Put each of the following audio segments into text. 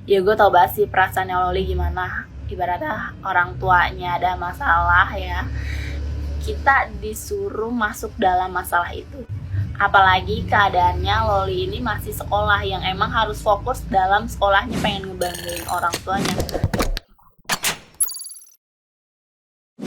Ya gue tau banget sih perasaannya Loli gimana. Ibaratnya orang tuanya ada masalah ya, kita disuruh masuk dalam masalah itu. Apalagi keadaannya Loli ini masih sekolah yang emang harus fokus dalam sekolahnya, pengen ngebanggain orang tuanya.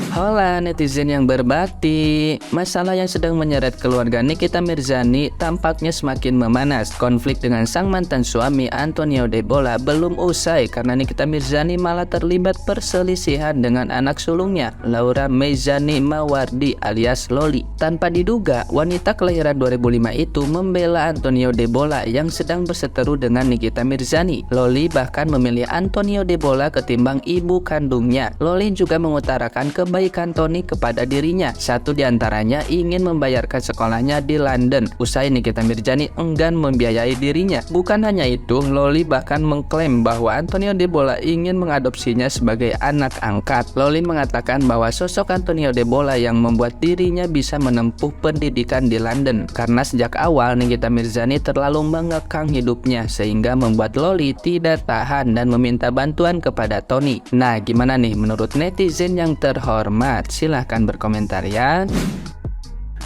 Hola netizen yang berbakti, masalah yang sedang menyeret keluarga Nikita Mirzani tampaknya semakin memanas. Konflik dengan sang mantan suami Antonio Debola belum usai karena Nikita Mirzani malah terlibat perselisihan dengan anak sulungnya, Laura Meizani Mawardi alias Loli. Tanpa diduga, wanita kelahiran 2005 itu membela Antonio Debola yang sedang berseteru dengan Nikita Mirzani. Loli bahkan memilih Antonio Debola ketimbang ibu kandungnya. Loli juga mengutarakan kebaikan Tony kepada dirinya. Satu diantaranya ingin membayarkan sekolahnya di London. Usai Nikita Mirzani enggan membiayai dirinya. Bukan hanya itu, Loli bahkan mengklaim bahwa Antonio Debola ingin mengadopsinya sebagai anak angkat. Loli mengatakan bahwa sosok Antonio Debola yang membuat dirinya bisa menempuh pendidikan di London. Karena sejak awal Nikita Mirzani terlalu mengekang hidupnya sehingga membuat Loli tidak tahan dan meminta bantuan kepada Tony. Nah, gimana nih menurut netizen yang terhormat? Silahkan berkomentar ya.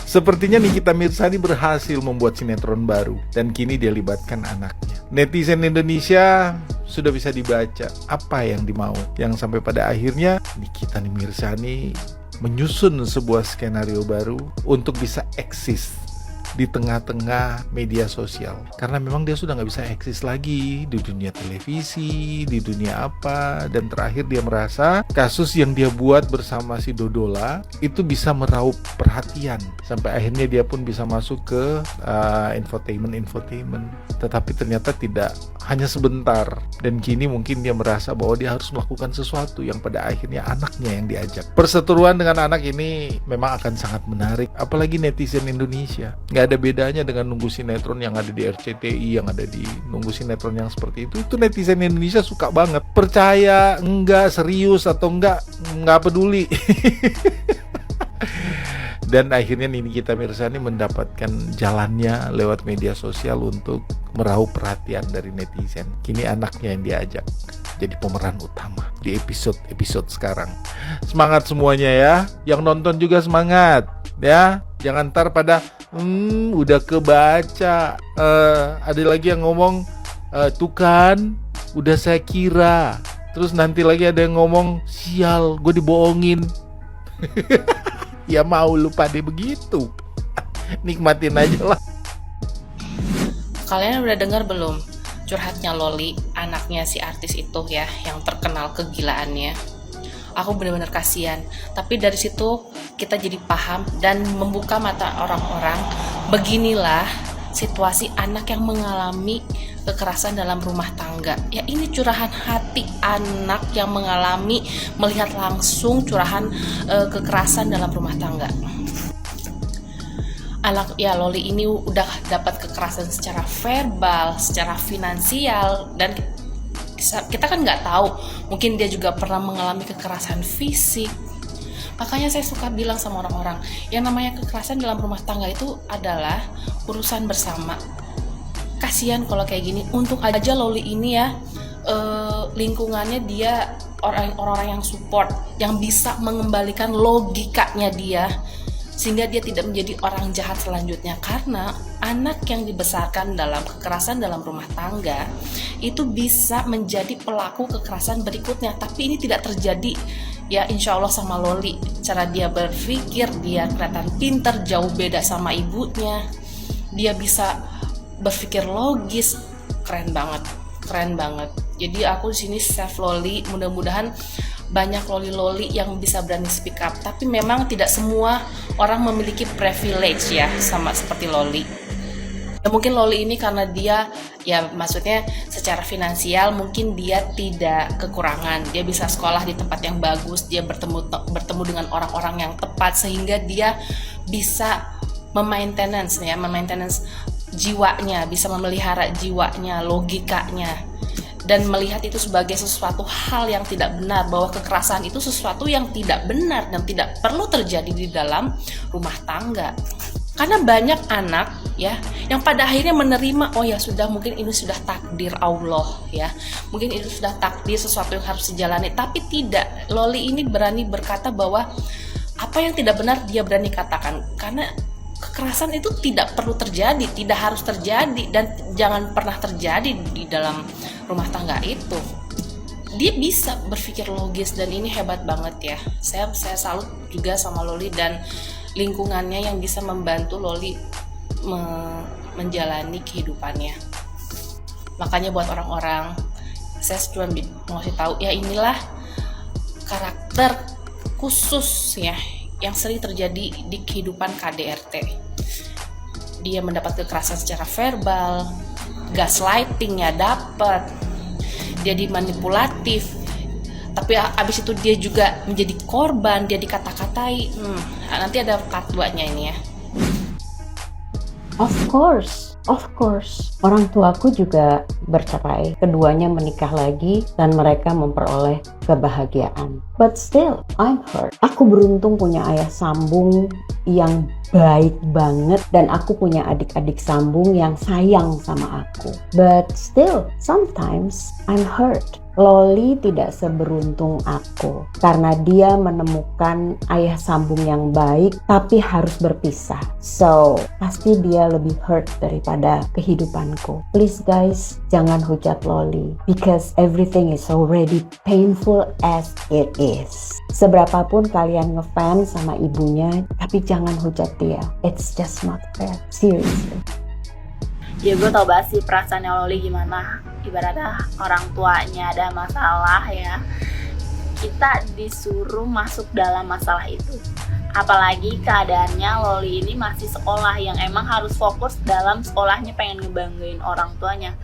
Sepertinya Nikita Mirzani berhasil membuat sinetron baru dan kini dia libatkan anaknya. Netizen Indonesia sudah bisa dibaca apa yang dimau, yang sampai pada akhirnya Nikita Mirzani menyusun sebuah skenario baru untuk bisa eksis di tengah-tengah media sosial, karena memang dia sudah nggak bisa eksis lagi di dunia televisi, di dunia apa. Dan terakhir dia merasa kasus yang dia buat bersama si Dodola itu bisa meraup perhatian, sampai akhirnya dia pun bisa masuk ke infotainment. Tetapi ternyata tidak, hanya sebentar. Dan kini mungkin dia merasa bahwa dia harus melakukan sesuatu yang pada akhirnya anaknya yang diajak. Perseteruan dengan anak ini memang akan sangat menarik, apalagi netizen Indonesia. Nggak ada bedanya dengan nunggu sinetron yang ada di RCTI, yang ada di nunggu sinetron yang seperti itu. Itu netizen Indonesia suka banget. Percaya, enggak, serius atau enggak peduli. Dan akhirnya Nikita Mirzani mendapatkan jalannya lewat media sosial untuk meraup perhatian dari netizen. Kini anaknya yang diajak jadi pemeran utama di episode sekarang. Semangat semuanya ya. Yang nonton juga semangat ya. Jangan ntar pada udah kebaca. Ada lagi yang ngomong tuh kan udah saya kira. Terus nanti lagi ada yang ngomong sial gue dibohongin. Ya mau lupa deh begitu. Nikmatin aja lah. Kalian udah dengar belum curhatnya Loli, anaknya si artis itu ya, yang terkenal kegilaannya? Aku benar-benar kasihan. Tapi dari situ kita jadi paham dan membuka mata orang-orang. Beginilah situasi anak yang mengalami kekerasan dalam rumah tangga. Ya ini curahan hati anak yang mengalami, melihat langsung curahan kekerasan dalam rumah tangga. Anak ya Loli ini udah dapat kekerasan secara verbal, secara finansial, dan kita kan nggak tahu, mungkin dia juga pernah mengalami kekerasan fisik. Makanya saya suka bilang sama orang-orang, yang namanya kekerasan dalam rumah tangga itu adalah urusan bersama. Kasihan kalau kayak gini. Untuk aja Loli ini ya, lingkungannya dia orang-orang yang support, yang bisa mengembalikan logikanya dia, sehingga dia tidak menjadi orang jahat selanjutnya. Karena anak yang dibesarkan dalam kekerasan dalam rumah tangga itu bisa menjadi pelaku kekerasan berikutnya. Tapi ini tidak terjadi ya, insya Allah sama Loli. Cara dia berpikir, dia kelihatan pintar, jauh beda sama ibunya. Dia bisa berpikir logis, keren banget. Jadi aku di sini save Loli. Mudah-mudahan banyak Loli-Loli yang bisa berani speak up. Tapi memang tidak semua orang memiliki privilege ya, sama seperti Loli. Ya mungkin Loli ini karena dia ya maksudnya secara finansial mungkin dia tidak kekurangan. Dia bisa sekolah di tempat yang bagus, dia bertemu dengan orang-orang yang tepat, sehingga dia bisa memaintenance jiwanya, bisa memelihara jiwanya, logikanya, dan melihat itu sebagai sesuatu hal yang tidak benar, bahwa kekerasan itu sesuatu yang tidak benar dan tidak perlu terjadi di dalam rumah tangga. Karena banyak anak ya yang pada akhirnya menerima, oh ya sudah, mungkin ini sudah takdir Allah ya, mungkin ini sudah takdir, sesuatu yang harus dijalani. Tapi tidak, Loli ini berani berkata bahwa apa yang tidak benar dia berani katakan, karena kekerasan itu tidak perlu terjadi, tidak harus terjadi, dan jangan pernah terjadi di dalam rumah tangga itu. Dia bisa berpikir logis dan ini hebat banget ya. Saya salut juga sama Loli dan lingkungannya yang bisa membantu Loli menjalani kehidupannya. Makanya buat orang-orang, saya cuma mau kasih tahu ya, inilah karakter khusus ya yang sering terjadi di kehidupan KDRT. Dia mendapat kekerasan secara verbal, gaslightingnya dapat, dia dimanipulatif, tapi abis itu dia juga menjadi korban, dia dikata-katai. Nanti ada part 2-nya ini ya. Of course. Orang tuaku juga bercerai. Keduanya menikah lagi dan mereka memperoleh kebahagiaan. But still, I'm hurt. Aku beruntung punya ayah sambung yang baik banget dan aku punya adik-adik sambung yang sayang sama aku. But still, sometimes I'm hurt. Loli tidak seberuntung aku karena dia menemukan ayah sambung yang baik tapi harus berpisah. So, pasti dia lebih hurt daripada kehidupanku. Please guys, jangan hujat Loli because everything is already painful as it is. Seberapapun kalian ngefans sama ibunya, tapi jangan hujat dia. It's just not fair. Seriously. Ya gue tau banget sih perasaannya Loli gimana. Ibaratnya orang tuanya ada masalah ya, kita disuruh masuk dalam masalah itu. Apalagi keadaannya Loli ini masih sekolah yang emang harus fokus dalam sekolahnya, pengen ngebanggain orang tuanya.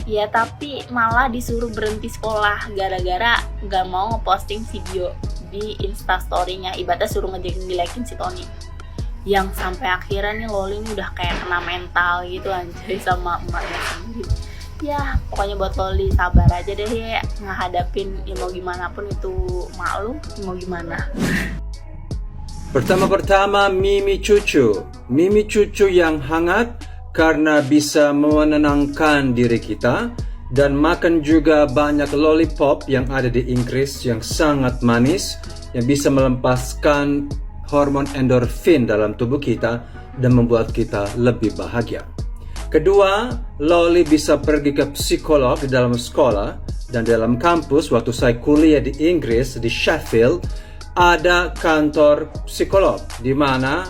Ya tapi malah disuruh berhenti sekolah gara-gara gak mau ngeposting video di instastory-nya. Ibaratnya suruh ngejelekin si Tony, yang sampai akhirnya nih Loli ini udah kayak kena mental gitu anjay sama emaknya sendiri. Ya pokoknya buat Loli sabar aja deh ya, ngehadapin ya mau gimana pun itu maklum, mau gimana. Pertama-tama Mimi Cucu yang hangat karena bisa menenangkan diri kita, dan makan juga banyak lollipop yang ada di Inggris yang sangat manis yang bisa melepaskan hormon endorfin dalam tubuh kita dan membuat kita lebih bahagia. Kedua, Loli bisa pergi ke psikolog di dalam sekolah dan dalam kampus. Waktu saya kuliah di Inggris, di Sheffield, ada kantor psikolog di mana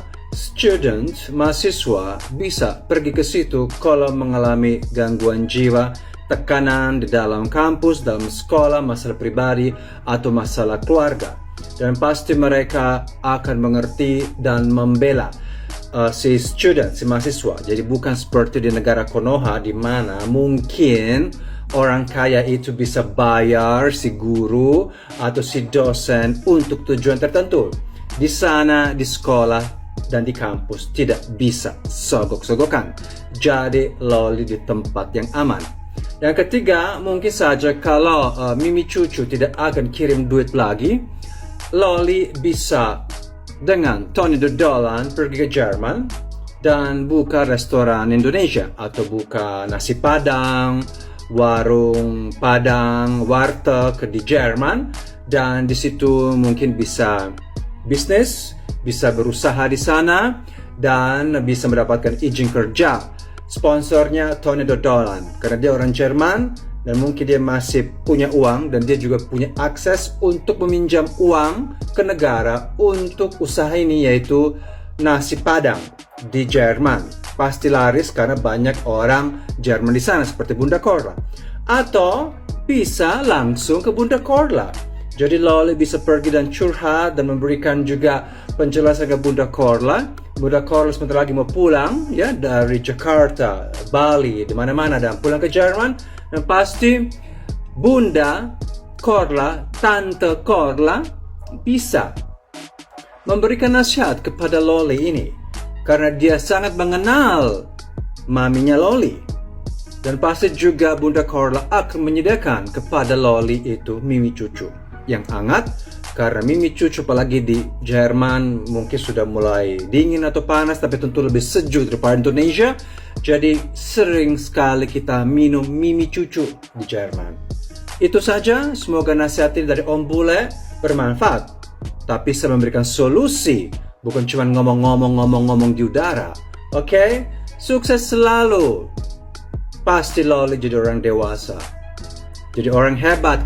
mahasiswa bisa pergi ke situ kalau mengalami gangguan jiwa, tekanan di dalam kampus, dalam sekolah, masalah pribadi atau masalah keluarga. Dan pasti mereka akan mengerti dan membela si mahasiswa. Jadi bukan seperti di negara Konoha di mana mungkin orang kaya itu bisa bayar si guru atau si dosen untuk tujuan tertentu. Di sana, di sekolah dan di kampus tidak bisa sogok-sogokan. Jadi Loli di tempat yang aman. Yang ketiga, mungkin saja kalau Mimi Cucu tidak akan kirim duit lagi, Loli bisa dengan Tony Dodolan pergi ke Jerman dan buka restoran Indonesia atau buka nasi padang, warung padang, warteg di Jerman, dan di situ mungkin bisa bisnis, bisa berusaha di sana dan bisa mendapatkan izin kerja. Sponsornya Tony Dodolan karena dia orang Jerman dan mungkin dia masih punya uang dan dia juga punya akses untuk meminjam uang ke negara untuk usaha ini, yaitu nasi padang di Jerman. Pasti laris karena banyak orang Jerman di sana seperti Bunda Korla. Atau bisa langsung ke Bunda Korla. Jadi Loli bisa pergi dan curhat dan memberikan juga penjelasan ke Bunda Korla. Bunda Korla sebentar lagi mau pulang ya dari Jakarta, Bali, di mana-mana dan pulang ke Jerman. Dan pasti Bunda Korla, Tante Korla bisa memberikan nasihat kepada Loli ini karena dia sangat mengenal maminya Loli. Dan pasti juga Bunda Korla akan menyediakan kepada Loli itu Mimi Cucu yang hangat Karena mimi cucu apalagi di Jerman mungkin sudah mulai dingin atau panas, tapi tentu lebih sejuk daripada Indonesia. Jadi sering sekali kita minum mimi cucu di Jerman. Itu saja, semoga nasihat ini dari Om Bule bermanfaat. Tapi saya memberikan solusi, bukan cuma ngomong-ngomong di udara. Oke? Sukses selalu. Pasti Loli jadi orang dewasa. Jadi orang hebat.